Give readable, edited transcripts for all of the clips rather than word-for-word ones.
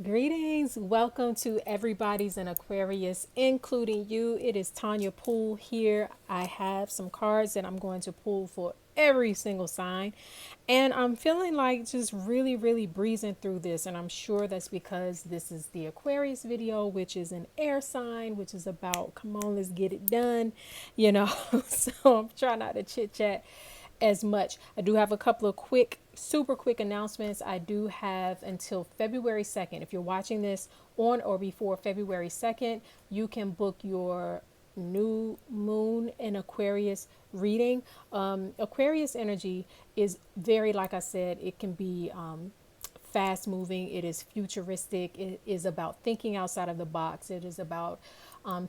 Greetings. Welcome to Everybody's an Aquarius, including you. It is Tonya Poole here. I have some cards that I'm going to pull for every single sign. And I'm feeling like just really breezing through this. And I'm sure that's because this is the Aquarius video, which is an air sign, which is about, come on, let's get it done. You know, so I'm trying not to chit chat as much. I do have a couple of super quick announcements. I do have until February 2nd. If you're watching this on or before February 2nd, you can book your new moon in Aquarius reading. Aquarius energy is very, like I said, it can be fast moving. It is futuristic. It is about thinking outside of the box. It is about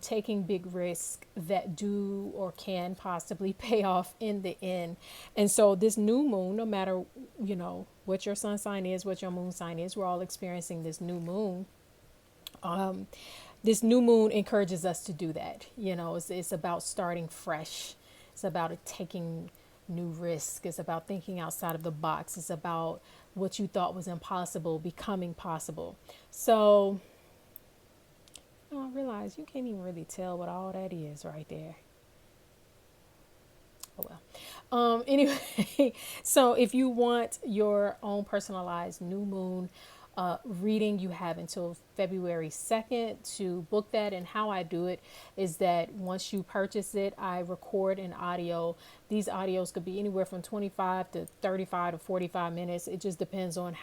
taking big risks that do or can possibly pay off in the end. And so this new moon, no matter, what your sun sign is, what your moon sign is, we're all experiencing this new moon. This new moon encourages us to do that. It's about starting fresh. It's about taking new risk. It's about thinking outside of the box. It's about what you thought was impossible becoming possible. So I realize you can't even really tell what all that is right there. Oh well. Anyway, so if you want your own personalized new moon reading, you have until February 2nd to book that. And how I do it is that once you purchase it, I record an audio. These audios could be anywhere from 25 to 35 to 45 minutes. It just depends on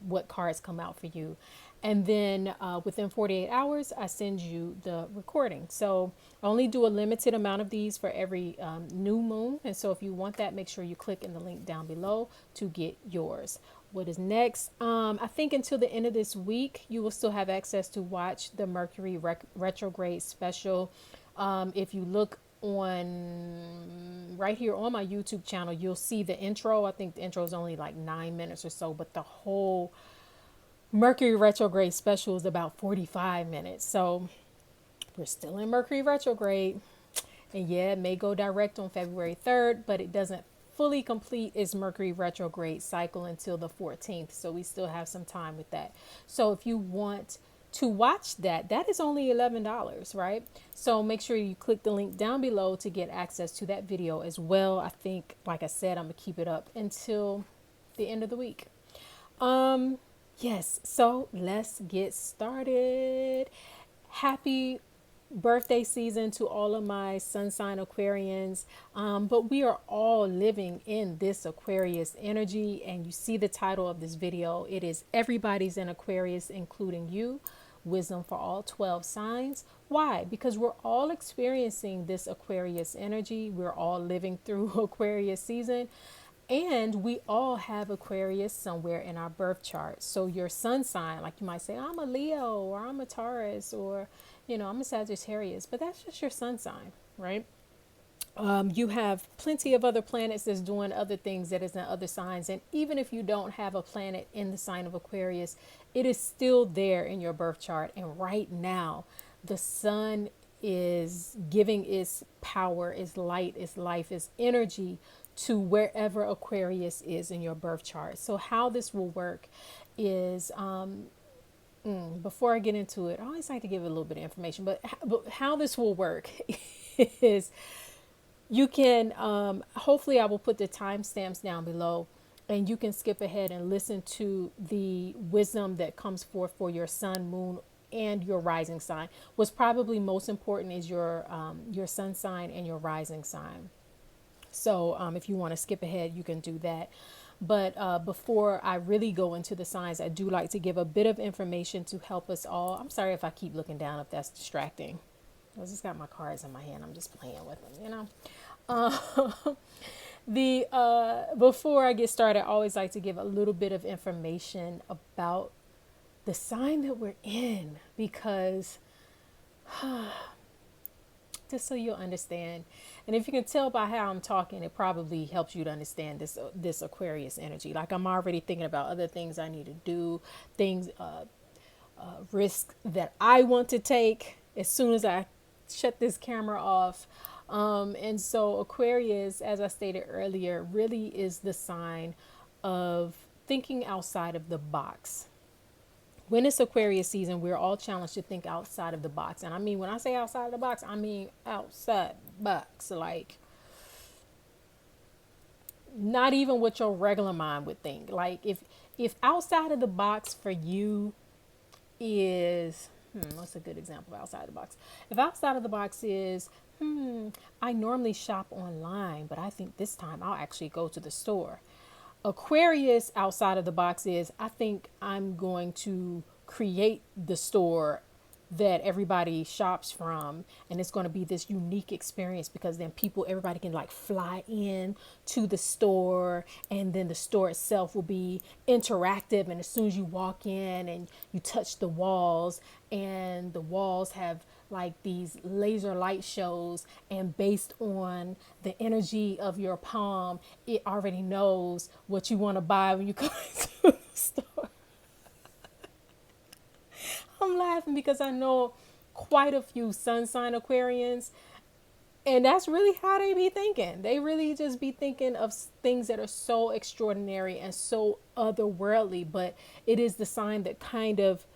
what cards come out for you. And then within 48 hours, I send you the recording. So I only do a limited amount of these for every new moon. And so if you want that, make sure you click in the link down below to get yours. What is next? I think until the end of this week, you will still have access to watch the Mercury retrograde special. If you look on right here on my YouTube channel, you'll see the intro. I think the intro is only like 9 minutes or so, but the whole Mercury retrograde special is about 45 minutes. So we're still in Mercury retrograde. And yeah, it may go direct on February 3rd, but it doesn't fully complete its Mercury retrograde cycle until the 14th. So we still have some time with that. So if you want to watch that, that is only $11, right? So make sure you click the link down below to get access to that video as well. I think, like I said, I'm going to keep it up until the end of the week. Yes, so let's get started. Happy birthday season to all of my sun sign Aquarians. But we are all living in this Aquarius energy, and you see the title of this video. It is Everybody's an Aquarius, including you. Wisdom for all 12 signs. Why? Because we're all experiencing this Aquarius energy. We're all living through Aquarius season. And we all have Aquarius somewhere in our birth chart. So your sun sign, like you might say, I'm a Leo or I'm a Taurus or, I'm a Sagittarius, but that's just your sun sign, right? You have plenty of other planets that's doing other things that is in other signs. And even if you don't have a planet in the sign of Aquarius, it is still there in your birth chart. And right now, the sun is giving its power, its light, its life, its energy to wherever Aquarius is in your birth chart. So how this will work is, before I get into it, I always like to give a little bit of information, but how this will work is you can, hopefully I will put the timestamps down below and you can skip ahead and listen to the wisdom that comes forth for your sun, moon, and your rising sign. What's probably most important is your sun sign and your rising sign. So if you want to skip ahead, you can do that. But before I really go into the signs, I do like to give a bit of information to help us all. I'm sorry if I keep looking down, if that's distracting. I just got my cards in my hand. I'm just playing with them, Before I get started, I always like to give a little bit of information about the sign that we're in, because just so you'll understand. And if you can tell by how I'm talking, it probably helps you to understand this Aquarius energy. Like I'm already thinking about other things I need to do, things, risks that I want to take as soon as I shut this camera off. And so Aquarius, as I stated earlier, really is the sign of thinking outside of the box. when it's Aquarius season, we're all challenged to think outside of the box. And I mean, when I say outside of the box, I mean outside the box. Like, not even what your regular mind would think. Like, if outside of the box for you is, what's a good example of outside the box? If outside of the box is, I normally shop online, but I think this time I'll actually go to the store. Aquarius outside of the box is, I think I'm going to create the store that everybody shops from, and it's going to be this unique experience, because then everybody can like fly in to the store, and then the store itself will be interactive, and as soon as you walk in and you touch the walls, and the walls have like these laser light shows, and based on the energy of your palm, it already knows what you want to buy when you come into the store. I'm laughing because I know quite a few sun sign Aquarians, and that's really how they be thinking. They really just be thinking of things that are so extraordinary and so otherworldly, but it is the sign that kind of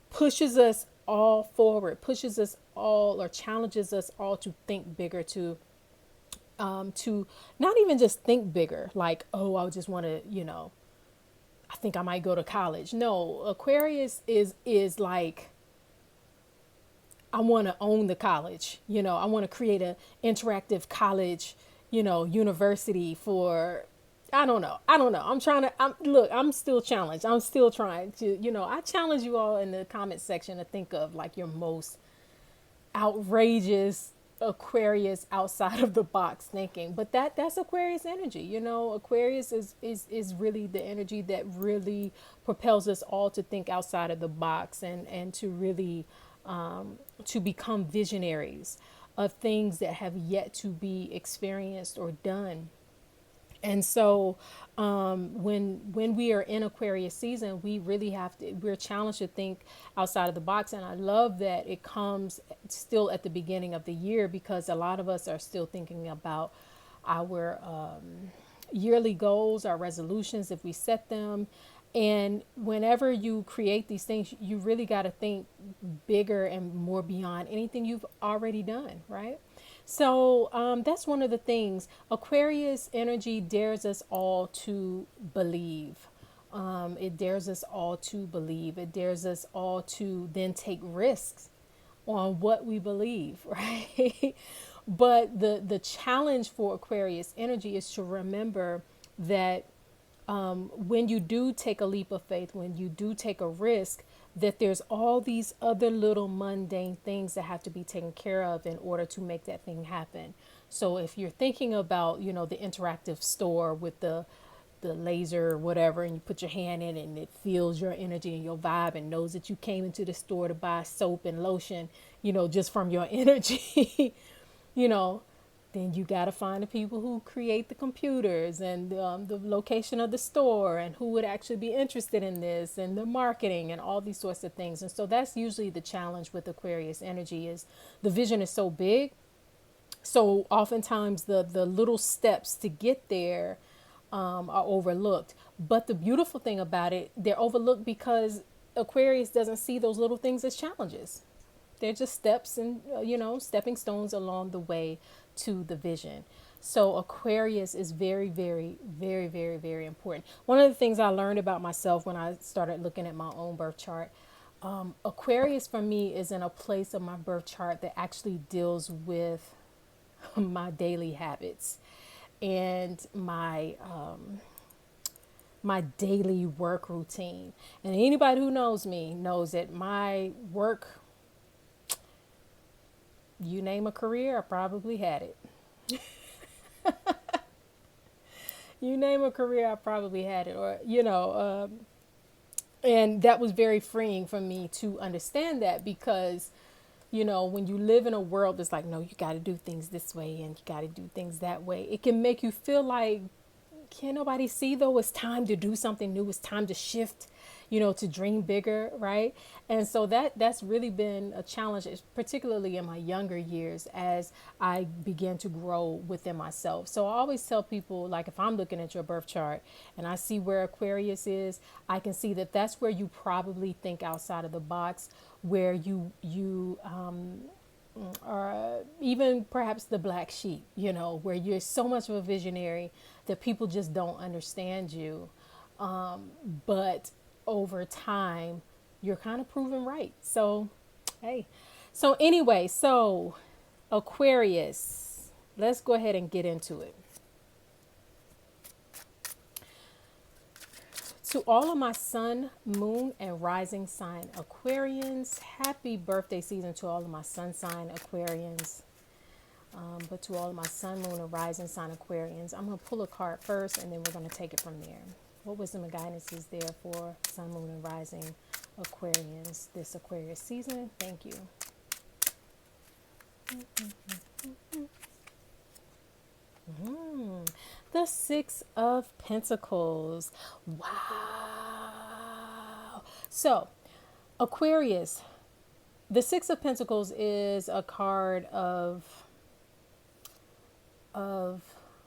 pushes us all forward, pushes us all, or challenges us all to think bigger, to not even just think bigger, like, oh, I just want to, I think I might go to college. No, Aquarius is like, I want to own the college. I want to create an interactive college, university for, I don't know. I'm still challenged. I'm still trying to, I challenge you all in the comment section to think of like your most outrageous Aquarius outside of the box thinking. But that's Aquarius energy. Aquarius is really the energy that really propels us all to think outside of the box, and to really to become visionaries of things that have yet to be experienced or done. And so when we are in Aquarius season, we really we're challenged to think outside of the box. And I love that it comes still at the beginning of the year, because a lot of us are still thinking about our yearly goals, our resolutions, if we set them. And whenever you create these things, you really got to think bigger and more beyond anything you've already done, right? So that's one of the things. Aquarius energy dares us all to believe. It dares us all to believe. It dares us all to then take risks on what we believe, right? But the challenge for Aquarius energy is to remember that when you do take a leap of faith, when you do take a risk, that there's all these other little mundane things that have to be taken care of in order to make that thing happen. So if you're thinking about, the interactive store with the laser or whatever, and you put your hand in it and it feels your energy and your vibe and knows that you came into the store to buy soap and lotion, just from your energy, then you got to find the people who create the computers, and the location of the store, and who would actually be interested in this, and the marketing, and all these sorts of things. And so that's usually the challenge with Aquarius energy, is the vision is so big. So oftentimes the little steps to get there are overlooked. But the beautiful thing about it, they're overlooked because Aquarius doesn't see those little things as challenges. They're just steps and, stepping stones along the way to the vision. So Aquarius is very, very, very, very, very important. One of the things I learned about myself when I started looking at my own birth chart, Aquarius for me is in a place of my birth chart that actually deals with my daily habits and my daily work routine. And anybody who knows me knows that my work, you name a career, I probably had it. You name a career, I probably had it. Or, and that was very freeing for me to understand that, because, when you live in a world that's like, no, you got to do things this way and you got to do things that way, it can make you feel like can't nobody see though? It's time to do something new. It's time to shift, to dream bigger, right? And so that's really been a challenge, particularly in my younger years as I began to grow within myself. So I always tell people, like, if I'm looking at your birth chart and I see where Aquarius is, I can see that that's where you probably think outside of the box, where you or even perhaps the black sheep, where you're so much of a visionary that people just don't understand you. But over time, you're kind of proven right. So, hey. So, anyway, Aquarius, let's go ahead and get into it. To all of my sun, moon, and rising sign Aquarians, happy birthday season to all of my sun sign Aquarians. But to all of my sun, moon, and rising sign Aquarians, I'm going to pull a card first and then we're going to take it from there. What wisdom and guidance is there for sun, moon, and rising Aquarians this Aquarius season? Thank you. The Six of Pentacles. Wow. So, Aquarius, the Six of Pentacles is a card of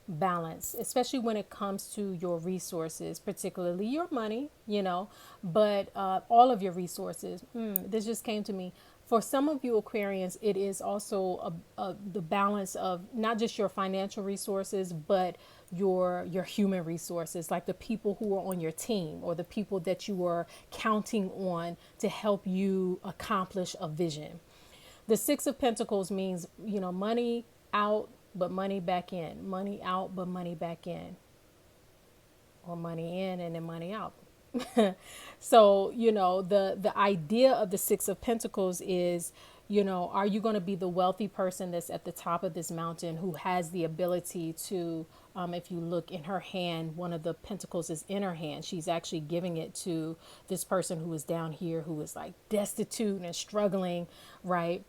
balance, especially when it comes to your resources, particularly your money, but all of your resources. This just came to me. For some of you Aquarians, it is also the balance of not just your financial resources, but your human resources, like the people who are on your team or the people that you are counting on to help you accomplish a vision. The Six of Pentacles means, money out, but money back in, money out, but money back in, or money in and then money out. So, the idea of the Six of Pentacles is, are you going to be the wealthy person that's at the top of this mountain who has the ability to, if you look in her hand, one of the pentacles is in her hand. She's actually giving it to this person who is down here, who is like destitute and struggling, right?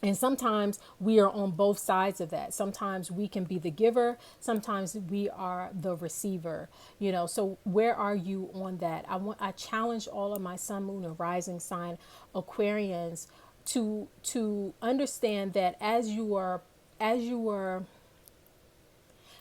And sometimes we are on both sides of that. Sometimes we can be the giver. Sometimes we are the receiver, so where are you on that? I challenge all of my sun, moon, and rising sign Aquarians to understand that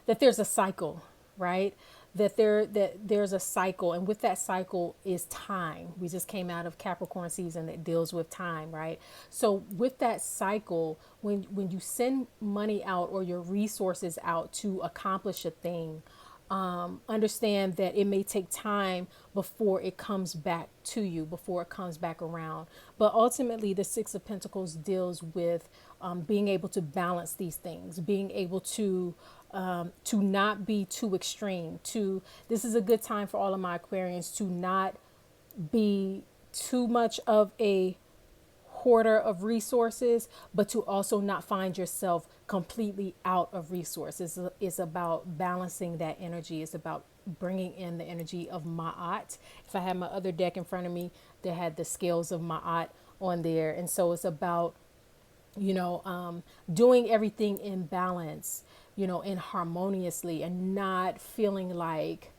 that there's a cycle, right? That there's a cycle, and with that cycle is time. We just came out of Capricorn season that deals with time, right? So with that cycle, when you send money out or your resources out to accomplish a thing, understand that it may take time before it comes back to you, before it comes back around. But ultimately, the Six of Pentacles deals with being able to balance these things, being able to not be too extreme. This is a good time for all of my Aquarians to not be too much of a hoarder of resources, but to also not find yourself completely out of resources. It's about balancing that energy. It's about bringing in the energy of Ma'at. If I had my other deck in front of me, that had the scales of Ma'at on there. And so it's about, doing everything in balance, and harmoniously, and not feeling like,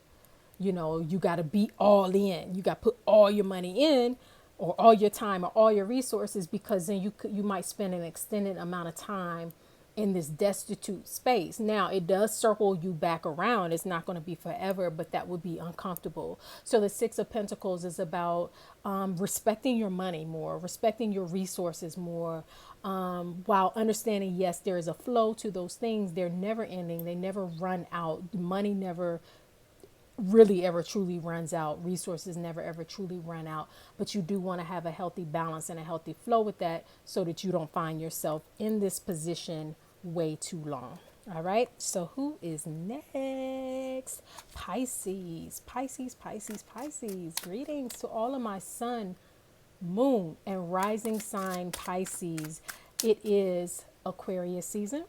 you got to be all in. You got to put all your money in, or all your time, or all your resources, because then you might spend an extended amount of time in this destitute space. Now, it does circle you back around. It's not going to be forever, but that would be uncomfortable. So the Six of Pentacles is about respecting your money more, respecting your resources more, while understanding, yes, there is a flow to those things. They're never ending. They never run out. Money never really ever truly runs out. Resources never ever truly run out. But you do want to have a healthy balance and a healthy flow with that, so that you don't find yourself in this position way too long. All right, so who is next? Pisces. Greetings to all of my sun, moon, and rising sign Pisces. It is Aquarius season.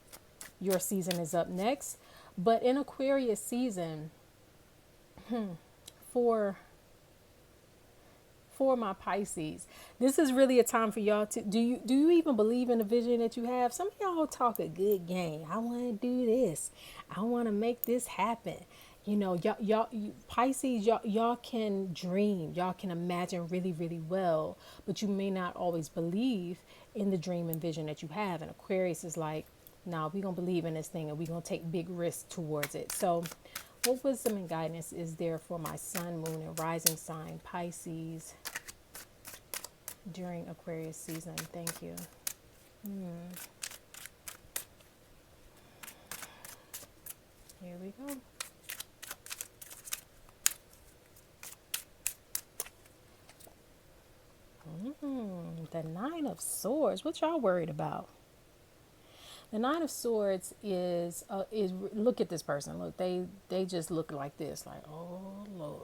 Your season is up next. But in Aquarius season, for my Pisces, this is really a time for y'all to do you even believe in the vision that you have? Some of y'all talk a good game. I want to do this. I want to make this happen. You know, Pisces, y'all can dream, y'all can imagine really, really well, but you may not always believe in the dream and vision that you have. And Aquarius is like, nah, we gonna believe in this thing and we gonna take big risks towards it. So, what wisdom and guidance is there for my sun, moon, and rising sign Pisces during Aquarius season? Thank you. Here we go. The Nine of Swords. What y'all worried about? The Nine of Swords is look at this person. Look, they just look like this, like, oh Lord.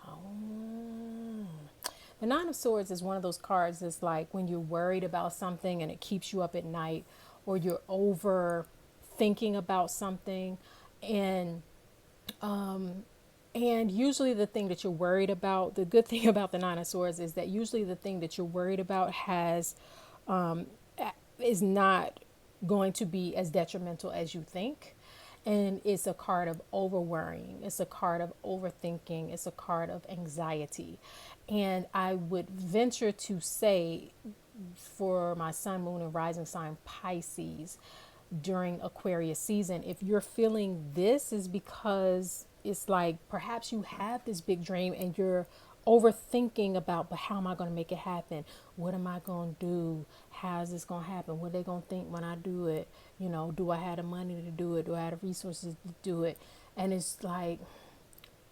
Oh. The Nine of Swords is one of those cards that's like when you're worried about something and it keeps you up at night, or you're over thinking about something, and usually the thing that you're worried about, the good thing about the Nine of Swords is that usually the thing that you're worried about is not going to be as detrimental as you think. And it's a card of over worrying. It's a card of overthinking. It's a card of anxiety. And I would venture to say for my sun, moon, and rising sign Pisces during Aquarius season, if you're feeling this, is because it's like perhaps you have this big dream and you're overthinking about, but how am I going to make it happen? What am I going to do? How is this going to happen? What are they going to think when I do it? You know, do I have the money to do it? Do I have the resources to do it? And it's like,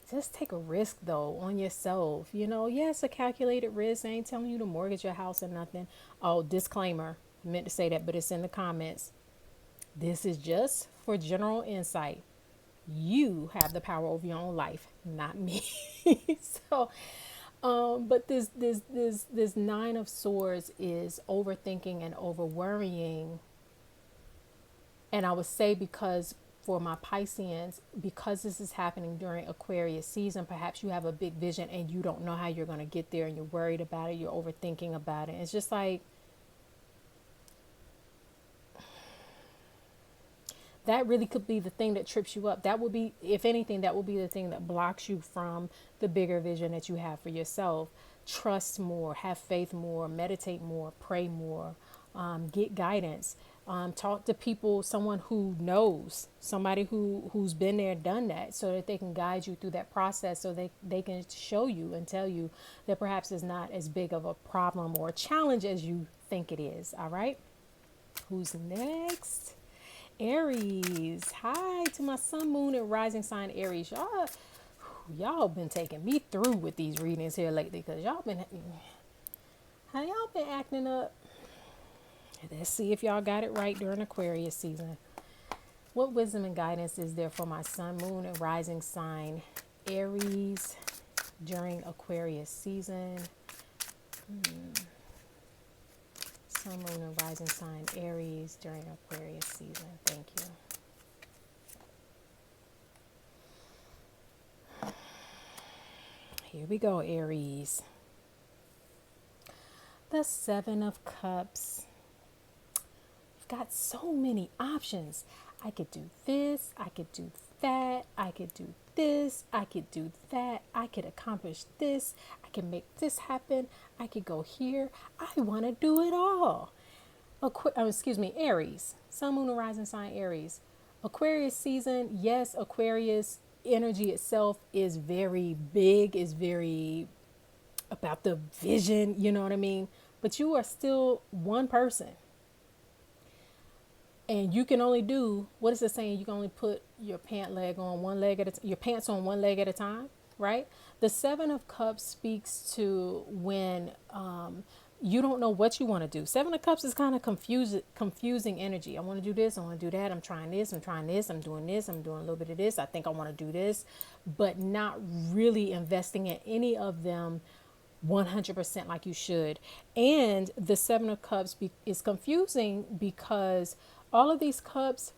just take a risk though on yourself. You know, yes, a calculated risk. I ain't telling you to mortgage your house or nothing. Oh, disclaimer, meant to say that, but it's in the comments. This is just for general insight. You have the power over your own life, not me. So, but this Nine of Swords is overthinking and over worrying. And I would say, because for my Pisceans, because this is happening during Aquarius season, perhaps you have a big vision and you don't know how you're going to get there, and you're worried about it. You're overthinking about it. It's just like, that really could be the thing that trips you up. That would be, if anything, that will be the thing that blocks you from the bigger vision that you have for yourself. Trust more, have faith more, meditate more, pray more, get guidance, talk to people, someone who knows, somebody who's been there, done that, so that they can guide you through that process, so they can show you and tell you that perhaps it's not as big of a problem or a challenge as you think it is. All right. Who's next? Aries. Hi to my sun, moon, and rising sign Aries. Y'all been taking me through with these readings here lately, because y'all been acting up. Let's see if y'all got it right during Aquarius season. What wisdom and guidance is there for my sun, moon, and rising sign Aries during Aquarius season? Sun, moon, and rising sign Aries during Aquarius season. Thank you. Here we go, Aries. The Seven of Cups. You've got so many options. I could do this. I could do that. I could do this. I could do that. I could accomplish this. I can make this happen. I could go here. I want to do it all. Aries. Sun, moon, and rising sign Aries. Aquarius season. Yes, Aquarius energy itself is very big, is very about the vision, you know what I mean? But you are still one person. And you can only do, what is it saying? You can only put your pants on one leg at a time, right? The Seven of Cups speaks to when you don't know what you want to do. Seven of Cups is kind of confusing energy. I want to do this. I want to do that. I'm trying this. I'm trying this. I'm doing this. I'm doing a little bit of this. I think I want to do this, but not really investing in any of them 100% like you should. And the Seven of Cups is confusing because all of these cups,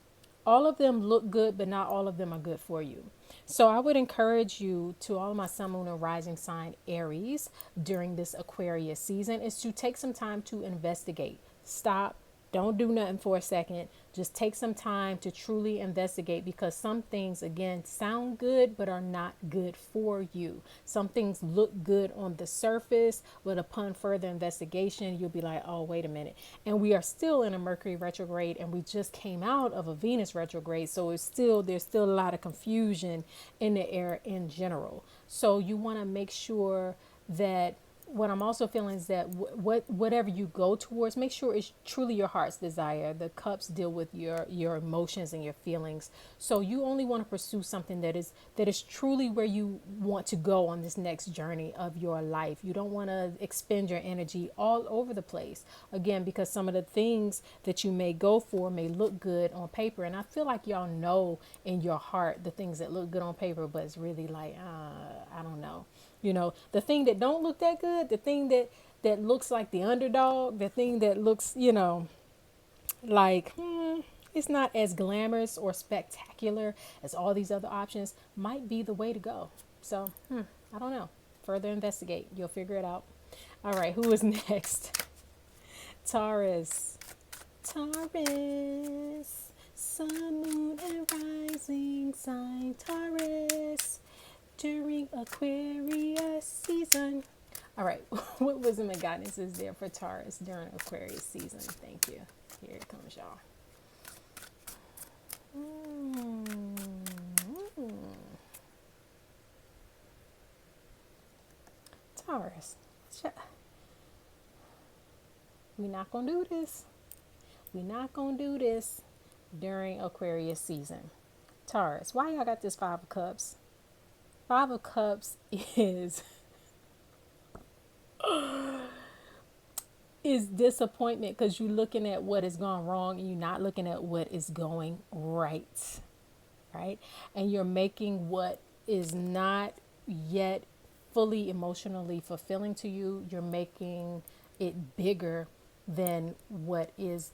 all of them look good, but not all of them are good for you. So I would encourage you, to all of my sun, moon, and rising sign Aries during this Aquarius season, is to take some time to investigate. Stop, Don't do nothing for a second. Just take some time to truly investigate, because some things, again, sound good but are not good for you. Some things look good on the surface, but upon further investigation, you'll be like, oh, wait a minute. And we are still in a Mercury retrograde, and we just came out of a Venus retrograde. So there's still a lot of confusion in the air in general. So you want to make sure that what I'm also feeling is that whatever you go towards, make sure it's truly your heart's desire. The cups deal with your emotions and your feelings. So you only want to pursue something that is truly where you want to go on this next journey of your life. You don't want to expend your energy all over the place. Again, because some of the things that you may go for may look good on paper. And I feel like y'all know in your heart the things that look good on paper, but it's really like, I don't know. You know, the thing that don't look that good, the thing that looks like the underdog, the thing that looks, like it's not as glamorous or spectacular as all these other options, might be the way to go. So, I don't know. Further investigate. You'll figure it out. All right, who is next? Taurus. Taurus. Sun, moon, and rising sign. Taurus. During Aquarius season. All right, what wisdom and guidance is there for Taurus during Aquarius season? Thank you. Here it comes, y'all. Taurus, we're not going to do this. We're not going to do this during Aquarius season. Taurus, why y'all got this Five of Cups? Five of Cups is disappointment, because you're looking at what has gone wrong and you're not looking at what is going right. Right? And you're making what is not yet fully emotionally fulfilling to you, you're making it bigger than what is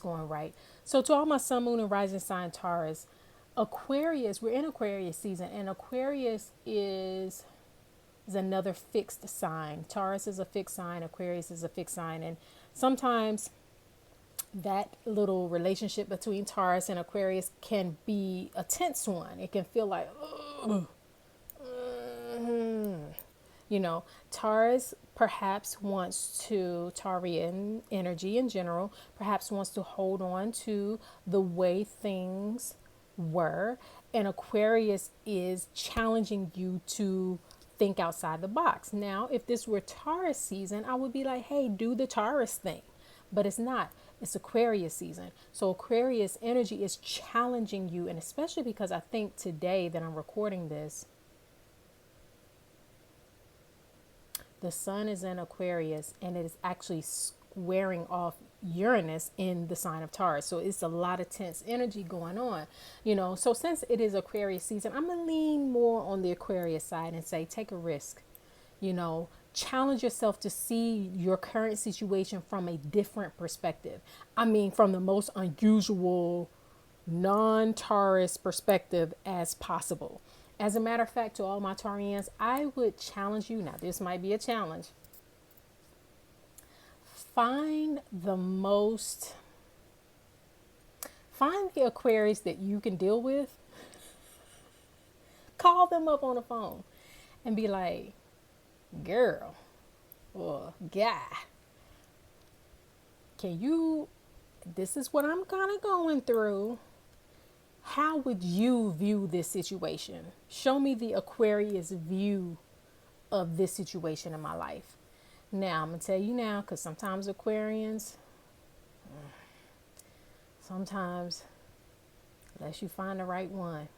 going right. So to all my sun, moon, and rising sign Taurus, Aquarius, we're in Aquarius season, and Aquarius is another fixed sign. Taurus is a fixed sign, Aquarius is a fixed sign, and sometimes that little relationship between Taurus and Aquarius can be a tense one. It can feel like, Taurus perhaps wants to, Taurian energy in general, perhaps wants to hold on to the way things were, and Aquarius is challenging you to think outside the box. Now, if this were Taurus season, I would be like, hey, do the Taurus thing, but it's not. It's Aquarius season. So Aquarius energy is challenging you, and especially because I think today that I'm recording this, the sun is in Aquarius and it is actually squaring off Uranus in the sign of Taurus. So it's a lot of tense energy going on, So since it is Aquarius season, I'm going to lean more on the Aquarius side and say, take a risk, challenge yourself to see your current situation from a different perspective. I mean, from the most unusual, non-Taurus perspective as possible. As a matter of fact, to all my Taurians, I would challenge you. Now, this might be a challenge. Find the Aquarius that you can deal with. Call them up on the phone and be like, girl or guy, this is what I'm kind of going through. How would you view this situation? Show me the Aquarius view of this situation in my life. Now, I'm going to tell you now, because sometimes Aquarians, unless you find the right one,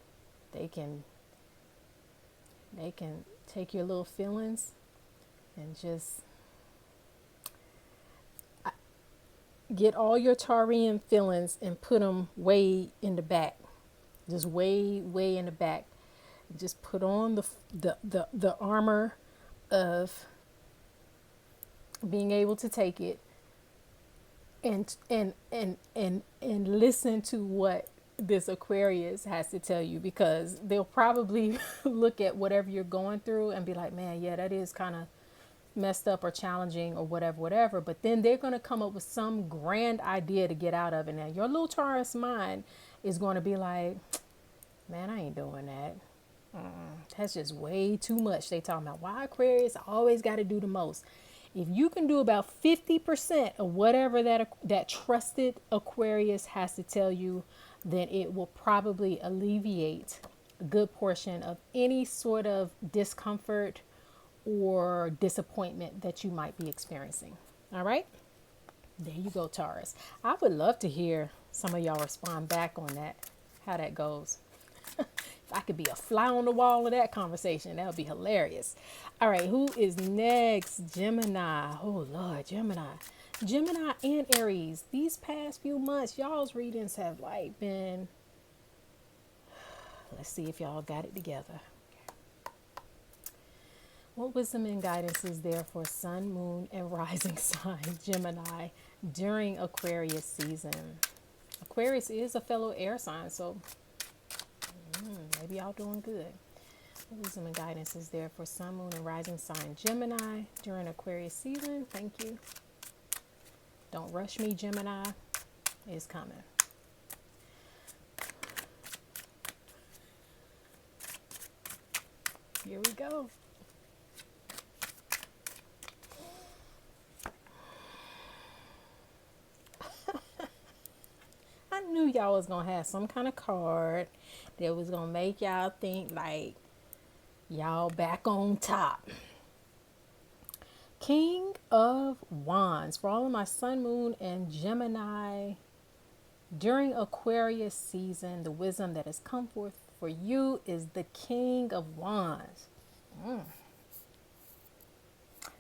they can take your little feelings and just get all your Taurian feelings and put them way in the back. Just way in the back. Just put on the armor of being able to take it and listen to what this Aquarius has to tell you, because they'll probably look at whatever you're going through and be like, man, yeah, that is kind of messed up or challenging or whatever, but then they're going to come up with some grand idea to get out of it. Now, your little Taurus mind is going to be like, man, I ain't doing that. That's just way too much. They talking about why Aquarius always got to do the most. If you can do about 50% of whatever that trusted Aquarius has to tell you, then it will probably alleviate a good portion of any sort of discomfort or disappointment that you might be experiencing. All right? There you go, Taurus. I would love to hear some of y'all respond back on that, how that goes. If I could be a fly on the wall of that conversation, that would be hilarious. All right, who is next? Gemini. Oh, Lord, Gemini. Gemini and Aries. These past few months, y'all's readings have like been... Let's see if y'all got it together. What wisdom and guidance is there for sun, moon, and rising sign Gemini during Aquarius season? Aquarius is a fellow air sign, so maybe y'all doing good. What wisdom and guidance is there for sun, moon, and rising sign Gemini during Aquarius season? Thank you. Don't rush me, Gemini. It's coming. Here we go. I knew y'all was gonna have some kind of card that was gonna make y'all think like y'all back on top. King of Wands. For all of my sun, moon, and Gemini during Aquarius season, the wisdom that has come forth for you is the King of Wands.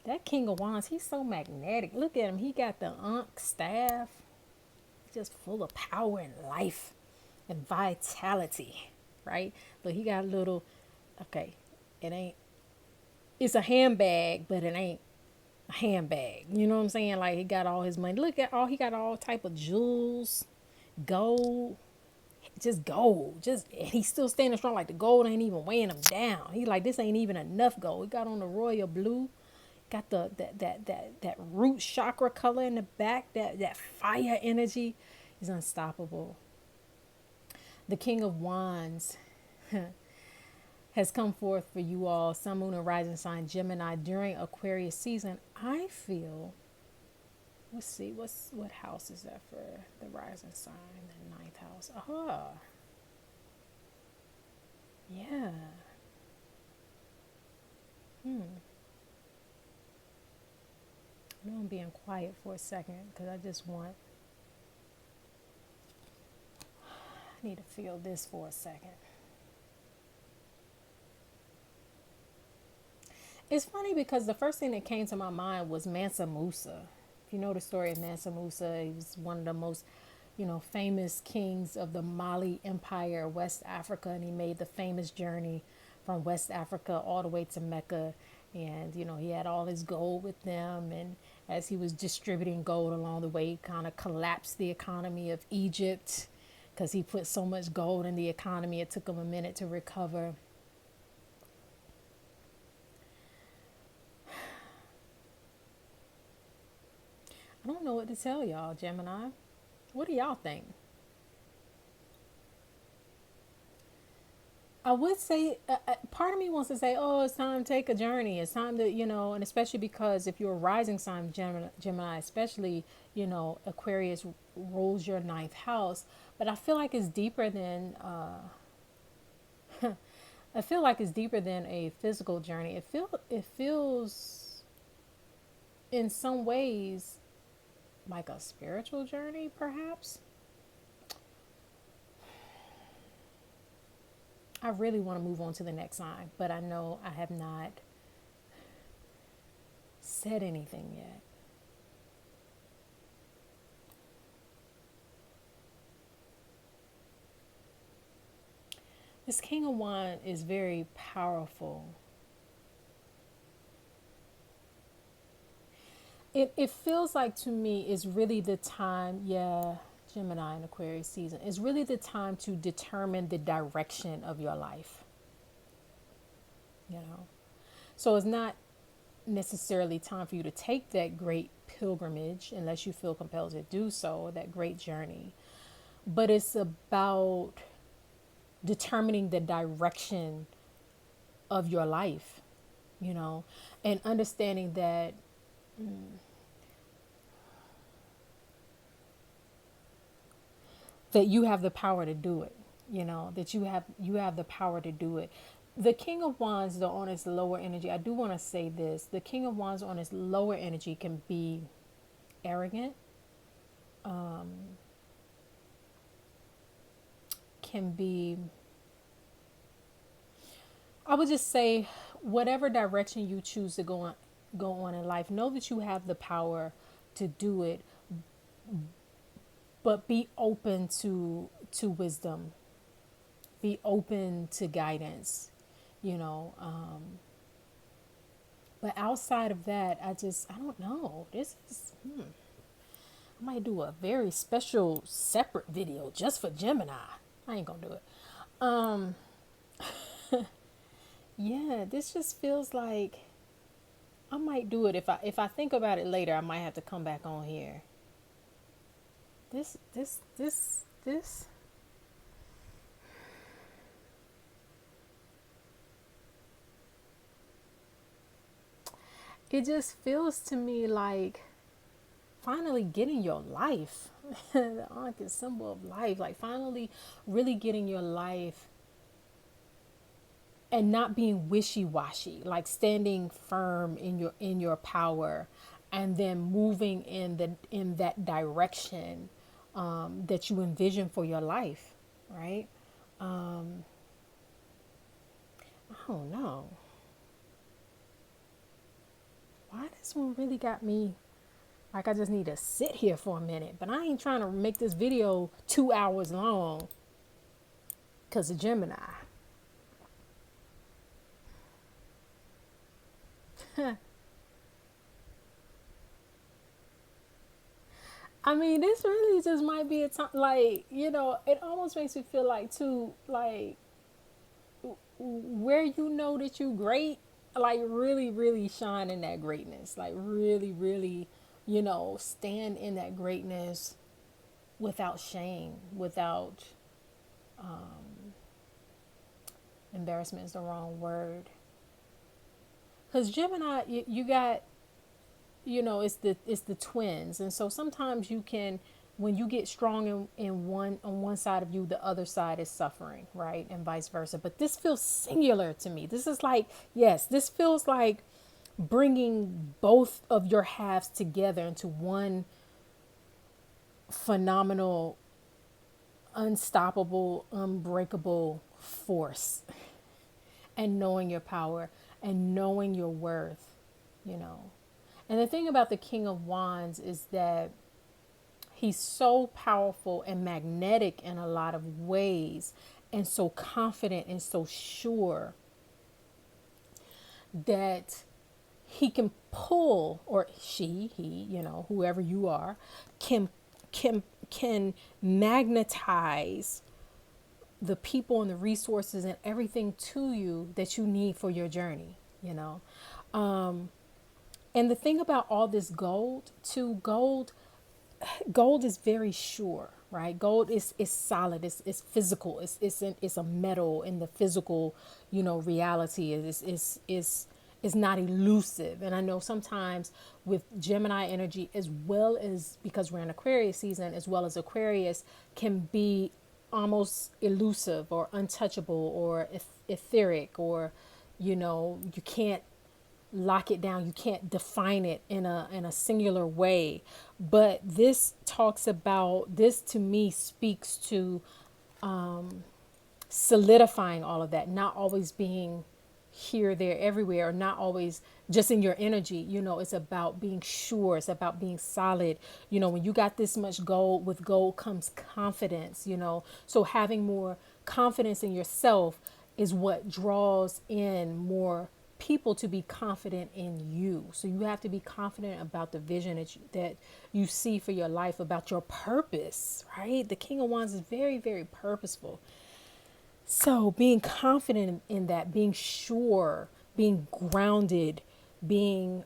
That King of Wands, he's so magnetic. Look at him. He got the Ankh staff. Just full of power and life and vitality, right? But he got a little, okay, it's a handbag, but it ain't a handbag. You know what I'm saying? Like he got all his money. Look at he got all type of jewels, gold, and he's still standing strong. Like the gold ain't even weighing him down. He like, this ain't even enough gold. He got on the royal blue. Got that root chakra color in the back, that fire energy is unstoppable. The King of Wands has come forth for you all, sun, moon, and rising sign Gemini during Aquarius season. I feel, let's see, what house is that for the rising sign, the ninth house? Yeah. I know I'm being quiet for a second because I need to feel this for a second. It's funny because the first thing that came to my mind was Mansa Musa. If you know the story of Mansa Musa, he was one of the most, famous kings of the Mali Empire, West Africa, and he made the famous journey from West Africa all the way to Mecca. And, he had all his gold with them. And as he was distributing gold along the way, he kind of collapsed the economy of Egypt because he put so much gold in the economy. It took him a minute to recover. I don't know what to tell y'all, Gemini. What do y'all think? I would say, part of me wants to say, oh, it's time to take a journey. It's time to, and especially because if you're a rising sign Gemini, especially, Aquarius rules your ninth house. But I feel like it's deeper than, a physical journey. It feels in some ways like a spiritual journey, perhaps. I really want to move on to the next sign, but I know I have not said anything yet. This King of Wands is very powerful. It feels like to me it's really the time, Gemini and Aquarius season, is really the time to determine the direction of your life. So it's not necessarily time for you to take that great pilgrimage unless you feel compelled to do so, that great journey. But it's about determining the direction of your life, you know, and understanding that you have the power to do it, you know, that you have the power to do it. The King of Wands, though, on its lower energy, I do want to say this: the King of Wands on its lower energy can be arrogant, can be, I would just say, whatever direction you choose to go on in life, know that you have the power to do it, but be open to wisdom, be open to guidance, you know. But outside of that, I don't know. This is, I might do a very special separate video just for Gemini. I ain't gonna do it. Yeah, this just feels like I might do it. If I think about it later, I might have to come back on here. This. It just feels to me like finally getting your life. The ankh is symbol of life. Like finally really getting your life and not being wishy-washy, like standing firm in your power, and then moving in that direction that you envision for your life, right? I don't know why this one really got me. Like I just need to sit here for a minute, but I ain't trying to make this video 2 hours long because of Gemini. I mean, this really just might be a time, like, you know, it almost makes me feel like, too, like, where you know that you great, like, really, really shine in that greatness. Like, really, really, you know, stand in that greatness without shame, without embarrassment is the wrong word. Because Gemini, you got, you know, it's the twins, and so sometimes you can, when you get strong in one on one side of you, the other side is suffering, right, and vice versa. But this feels singular to me. This is like, yes, this feels like bringing both of your halves together into one phenomenal, unstoppable, unbreakable force, and knowing your power and knowing your worth, you know. And the thing about the King of Wands is that he's so powerful and magnetic in a lot of ways, and so confident and so sure that he can pull, or he, you know, whoever you are, can can magnetize the people and the resources and everything to you that you need for your journey, you know. And the thing about all this gold, too, gold is very sure, right? Gold is solid, it's physical, it's a metal in the physical, you know, reality. Is not elusive. And I know sometimes with Gemini energy, as well as because we're in Aquarius season, as well as Aquarius can be almost elusive or untouchable or etheric, or, you know, you can't lock it down, you can't define it in a singular way. But this talks about, this to me speaks to solidifying all of that, not always being here, there, everywhere, or not always just in your energy. You know, it's about being sure, it's about being solid. You know, when you got this much gold, with gold comes confidence, you know. So having more confidence in yourself is what draws in more people to be confident in you. So you have to be confident about the vision that you see for your life, about your purpose, right? The King of Wands is very, very purposeful. So being confident in that, being sure, being grounded, being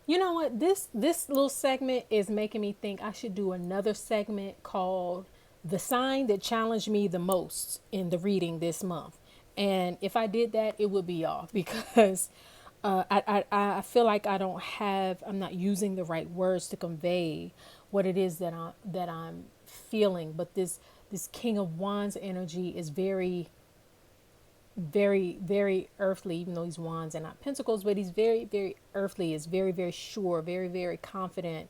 you know what, this little segment is making me think I should do another segment called the sign that challenged me the most in the reading this month. And if I did that, it would be y'all, because I feel like I'm not using the right words to convey what it is that I'm feeling. But this King of Wands energy is very, very, very earthly, even though he's wands and not pentacles, but he's very, very earthly, is very, very sure, very, very confident.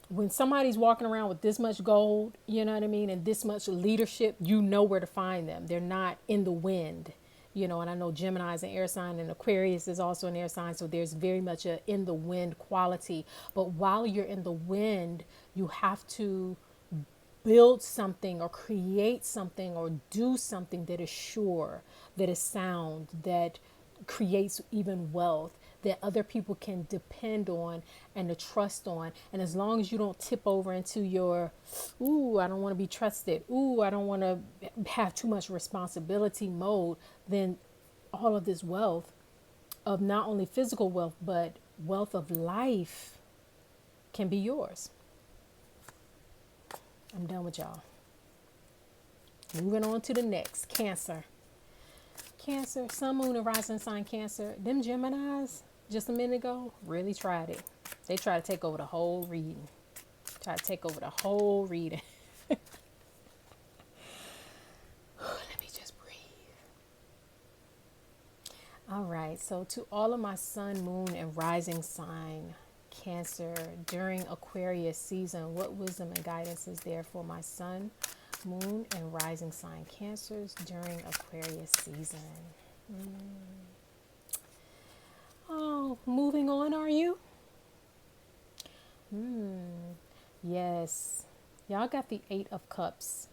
When somebody's walking around with this much gold, you know what I mean, and this much leadership, you know where to find them. They're not in the wind, you know. And I know Gemini is an air sign, and Aquarius is also an air sign, so there's very much a in the wind quality. But while you're in the wind, you have to build something or create something or do something that is sure, that is sound, that creates even wealth, that other people can depend on and to trust on. And as long as you don't tip over into your, ooh, I don't want to be trusted, ooh, I don't want to have too much responsibility mode, then all of this wealth, of not only physical wealth, but wealth of life, can be yours. I'm done with y'all. Moving on to the next. Cancer. Cancer, sun, moon, and rising sign Cancer. Them Geminis just a minute ago really tried it. They tried to take over the whole reading. Tried to take over the whole reading. Let me just breathe. All right. So to all of my sun, moon, and rising sign Cancer during Aquarius season, what wisdom and guidance is there for my sun, moon, and rising sign Cancers during Aquarius season? Oh, moving on, are you? Yes. Y'all got the 8 of Cups.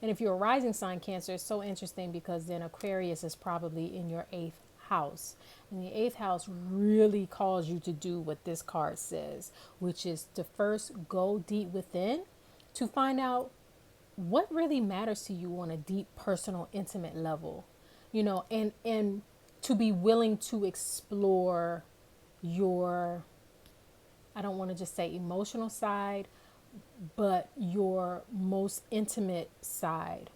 And if you're a rising sign Cancer, it's so interesting because then Aquarius is probably in your 8th house. And the 8th house really calls you to do what this card says, which is to first go deep within to find out what really matters to you on a deep, personal, intimate level, you know, and to be willing to explore your, I don't want to just say emotional side, but your most intimate side.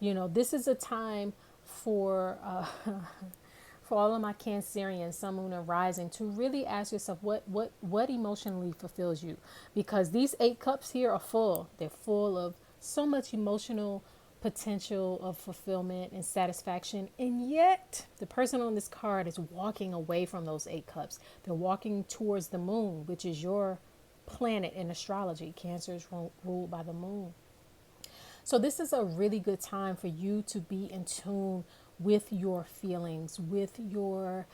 You know, this is a time for for all of my Cancerians, sun, moon, and rising, to really ask yourself what emotionally fulfills you, because these 8 cups here are full. They're full of so much emotional potential of fulfillment and satisfaction, and yet the person on this card is walking away from those 8 cups. They're walking towards the moon, which is your planet in astrology. Cancer is ruled by the moon. So this is a really good time for you to be in tune with your feelings, with your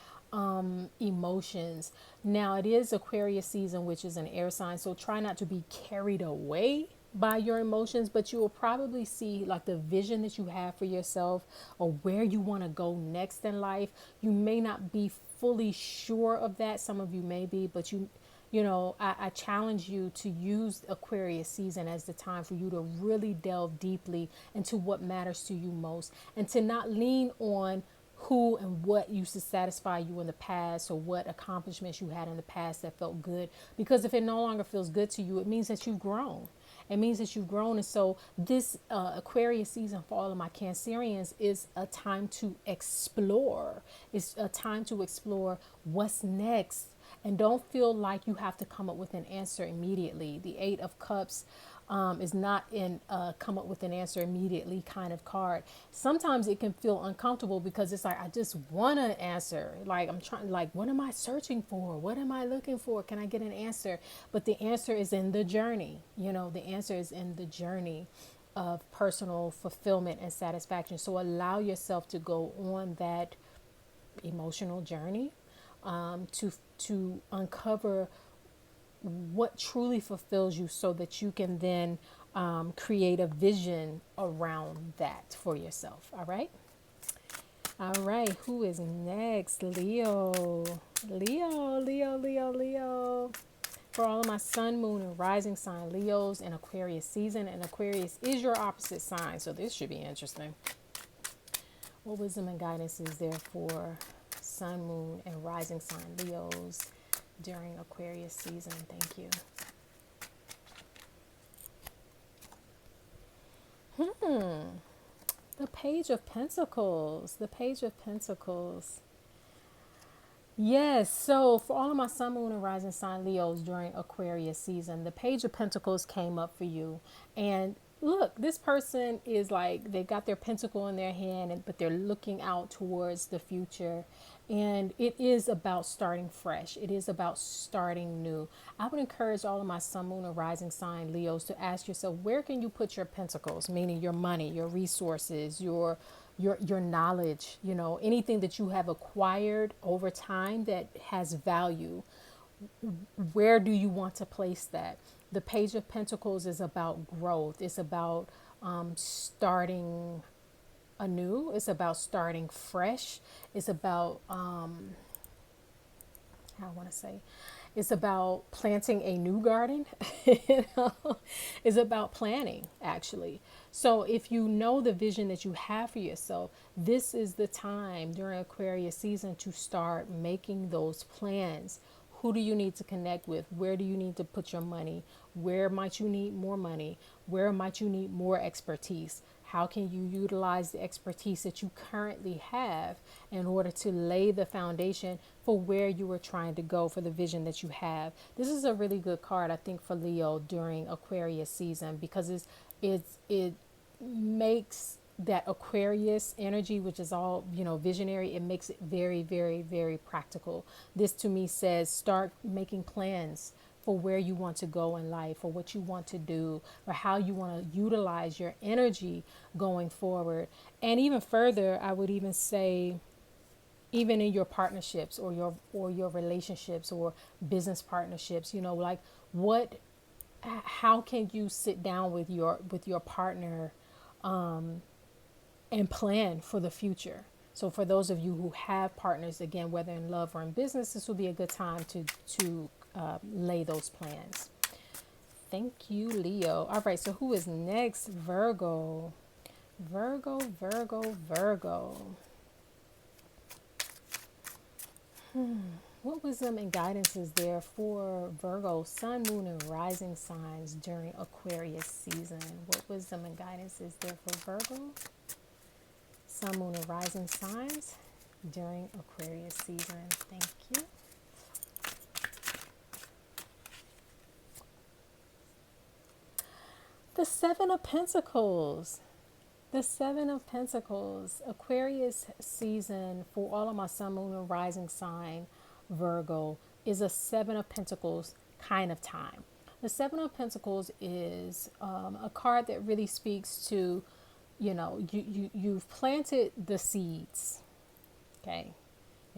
emotions. Now it is Aquarius season, which is an air sign, so try not to be carried away by your emotions, but you will probably see like the vision that you have for yourself or where you want to go next in life. You may not be fully sure of that. Some of you may be, but you know, I challenge you to use Aquarius season as the time for you to really delve deeply into what matters to you most, and to not lean on who and what used to satisfy you in the past, or what accomplishments you had in the past that felt good. Because if it no longer feels good to you, it means that you've grown. It means that you've grown. And so this Aquarius season for all of my Cancerians is a time to explore. It's a time to explore what's next. And don't feel like you have to come up with an answer immediately. The 8 of Cups is not in come up with an answer immediately kind of card. Sometimes it can feel uncomfortable because it's like, I just want an answer. Like I'm trying, like, what am I searching for? What am I looking for? Can I get an answer? But the answer is in the journey. You know, the answer is in the journey of personal fulfillment and satisfaction. So allow yourself to go on that emotional journey to uncover what truly fulfills you, so that you can then create a vision around that for yourself. All right. All right. Who is next? Leo. Leo, Leo, Leo, Leo. For all of my sun, moon, and rising sign Leos in Aquarius season, and Aquarius is your opposite sign, so this should be interesting. What wisdom and guidance is there for sun, moon, and rising sign Leos during Aquarius season? Thank you. The Page of Pentacles. The Page of Pentacles. Yes, so for all of my sun, moon, and rising sign Leos during Aquarius season, the Page of Pentacles came up for you. And look, this person is like, they got their pentacle in their hand, but they're looking out towards the future. And it is about starting fresh. It is about starting new. I would encourage all of my sun, moon, and rising sign Leos to ask yourself, where can you put your pentacles? Meaning your money, your resources, your knowledge, you know, anything that you have acquired over time that has value. Where do you want to place that? The Page of Pentacles is about growth. It's about starting anew. It's about starting fresh. It's about how I want to say, it's about planting a new garden. You know? It's about planning, actually. So if you know the vision that you have for yourself, this is the time during Aquarius season to start making those plans. Who do you need to connect with? Where do you need to put your money? Where might you need more money? Where might you need more expertise? How can you utilize the expertise that you currently have in order to lay the foundation for where you are trying to go, for the vision that you have? This is a really good card, I think, for Leo during Aquarius season, because it makes that Aquarius energy, which is all, you know, visionary, it makes it very, very, very practical. This to me says start making plans for where you want to go in life, or what you want to do, or how you want to utilize your energy going forward. And even further, I would even say, even in your partnerships or your relationships or business partnerships, you know, like how can you sit down with your partner and plan for the future? So for those of you who have partners, again, whether in love or in business, this will be a good time to lay those plans. Thank you, Leo. All right, so who is next? Virgo. Virgo, Virgo, Virgo. What wisdom and guidance is there for Virgo, sun, moon, and rising signs during Aquarius season? What wisdom and guidance is there for Virgo, sun, moon, and rising signs during Aquarius season? Thank you. The Seven of Pentacles. The Seven of Pentacles. Aquarius season for all of my sun, moon, and rising sign Virgo is a Seven of Pentacles kind of time. The Seven of Pentacles is a card that really speaks to, you know, you've planted the seeds. Okay.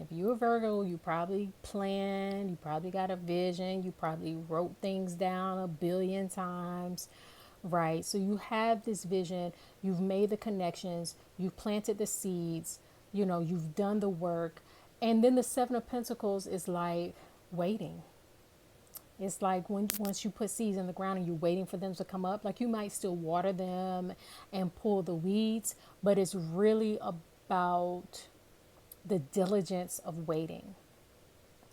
If you're a Virgo, you probably planned, you probably got a vision, you probably wrote things down a billion times. Right. So you have this vision, you've made the connections, you've planted the seeds, you know, you've done the work. And then the Seven of Pentacles is like waiting. It's like once you put seeds in the ground and you're waiting for them to come up, like you might still water them and pull the weeds, but it's really about the diligence of waiting.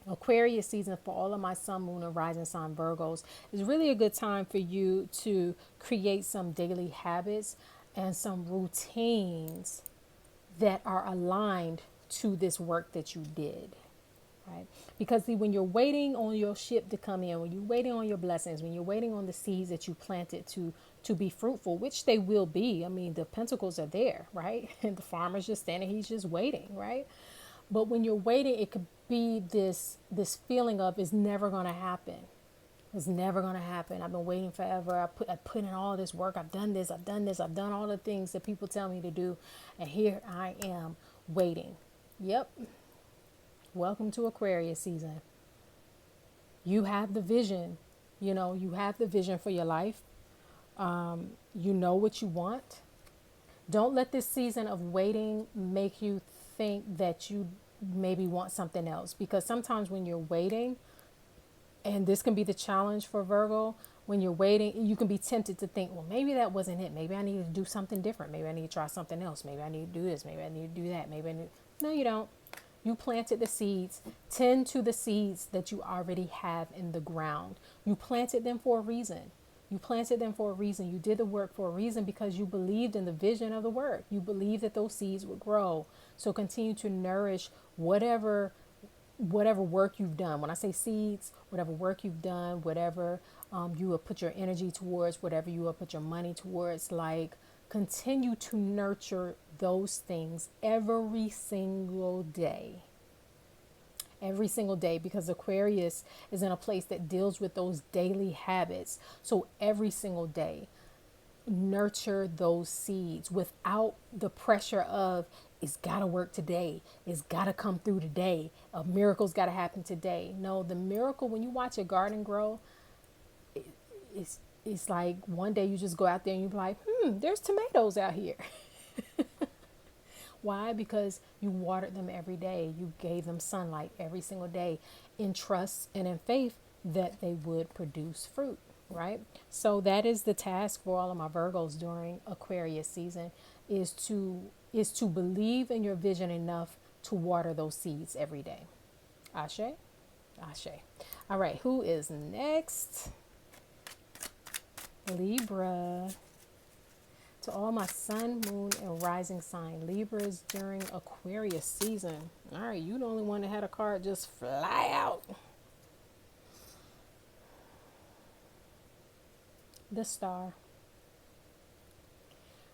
Aquarius season for all of my sun, moon, and rising sign Virgos is really a good time for you to create some daily habits and some routines that are aligned to this work that you did, right? Because when you're waiting on your ship to come in, when you're waiting on your blessings, when you're waiting on the seeds that you planted to be fruitful, which they will be. I mean, the pentacles are there, right? And the farmer's just standing, he's just waiting, right? But when you're waiting, it could be this feeling of it's never going to happen. It's never going to happen. I've been waiting forever. I put in all this work. I've done this. I've done all the things that people tell me to do. And here I am waiting. Yep. Welcome to Aquarius season. You have the vision. You know, you have the vision for your life. You know what you want. Don't let this season of waiting make you think that you maybe want something else, because sometimes when you're waiting, And this can be the challenge for Virgo. When you're waiting, you can be tempted to think, well, maybe that wasn't it. Maybe I need to do something different. Maybe I need to try something else. Maybe I need to do this. Maybe I need to do that. Maybe I need. No, you don't. You planted the seeds. Tend to the seeds that you already have in the ground. You planted them for a reason. You planted them for a reason. You did the work for a reason because you believed in the vision of the work. You believed that those seeds would grow. So continue to nourish whatever work you've done. When I say seeds, whatever work you've done, whatever you will put your energy towards, whatever you will put your money towards, like continue to nurture those things every single day. Every single day, because Aquarius is in a place that deals with those daily habits. So every single day, nurture those seeds without the pressure of it's got to work today, it's got to come through today, a miracle's got to happen today. No, the miracle, when you watch a garden grow, it's like one day you just go out there and you're like, there's tomatoes out here. Why? Because you watered them every day. You gave them sunlight every single day in trust and in faith that they would produce fruit, right? So that is the task for all of my Virgos during Aquarius season, is to believe in your vision enough to water those seeds every day. Ashe? Ashe. All right, who is next? Libra. To all my sun, moon, and rising sign Libras during Aquarius season. All right, you the only one that had a card just fly out. The Star.